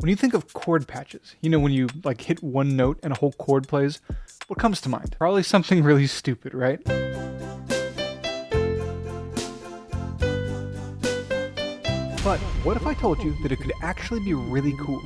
When you think of chord patches, you know when you like hit one note and a whole chord plays, what comes to mind? Probably something really stupid, right? But what if I told you that it could actually be really cool?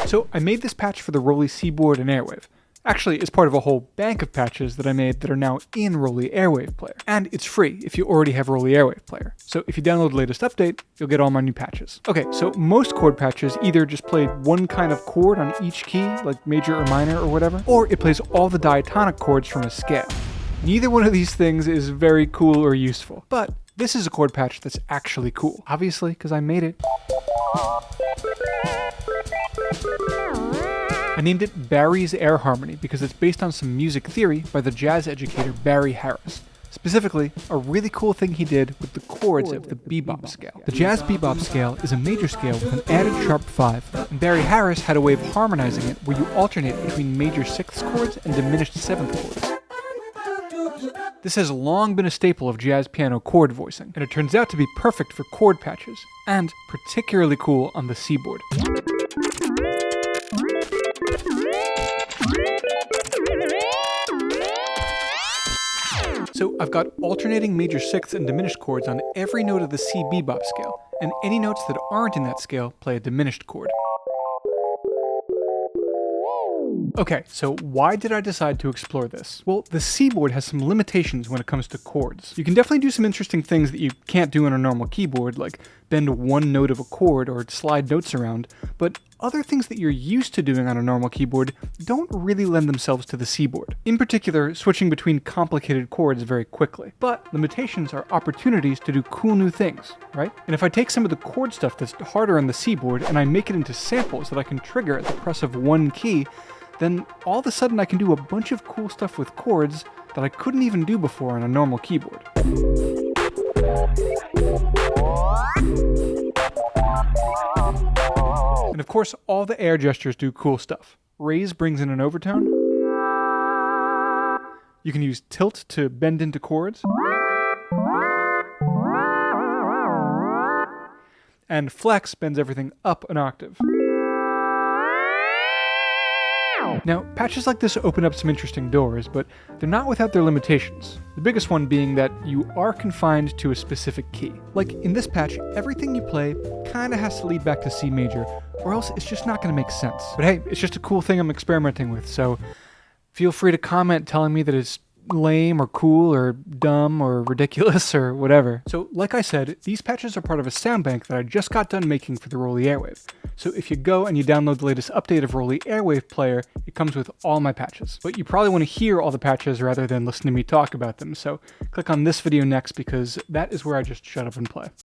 So I made this patch for the ROLI Keyboard and Airwave. Actually, it's part of a whole bank of patches that I made that are now in ROLI Airwave Player. And it's free if you already have ROLI Airwave Player. So if you download the latest update, you'll get all my new patches. Okay, so most chord patches either just play one kind of chord on each key, like major or minor or whatever, or it plays all the diatonic chords from a scale. Neither one of these things is very cool or useful, but this is a chord patch that's actually cool. Obviously, because I made it. I named it Barry's Air Harmony because it's based on some music theory by the jazz educator Barry Harris. Specifically, a really cool thing he did with the chords of the bebop scale. The jazz bebop scale is a major scale with an added sharp 5, and Barry Harris had a way of harmonizing it where you alternate between major 6th chords and diminished 7th chords. This has long been a staple of jazz piano chord voicing, and it turns out to be perfect for chord patches, and particularly cool on the keyboard. So I've got alternating major 6th and diminished chords on every note of the C bebop scale, and any notes that aren't in that scale play a diminished chord. Okay, so why did I decide to explore this? Well, the keyboard has some limitations when it comes to chords. You can definitely do some interesting things that you can't do on a normal keyboard, like bend one note of a chord or slide notes around, but other things that you're used to doing on a normal keyboard don't really lend themselves to the keyboard. In particular, switching between complicated chords very quickly. But limitations are opportunities to do cool new things, right? And if I take some of the chord stuff that's harder on the keyboard and I make it into samples that I can trigger at the press of one key, then all of a sudden I can do a bunch of cool stuff with chords that I couldn't even do before on a normal keyboard. And of course, all the air gestures do cool stuff. Raise brings in an overtone. You can use tilt to bend into chords. And flex bends everything up an octave. Now, patches like this open up some interesting doors, but they're not without their limitations. The biggest one being that you are confined to a specific key. Like in this patch, everything you play kinda has to lead back to C major, or else it's just not gonna make sense. But hey, it's just a cool thing I'm experimenting with, so feel free to comment telling me that it's lame or cool or dumb or ridiculous or whatever. So like I said, these patches are part of a sound bank that I just got done making for the ROLI Airwave. So if you go and you download the latest update of ROLI Airwave Player, it comes with all my patches. But you probably want to hear all the patches rather than listen to me talk about them, so click on this video next because that is where I just shut up and play.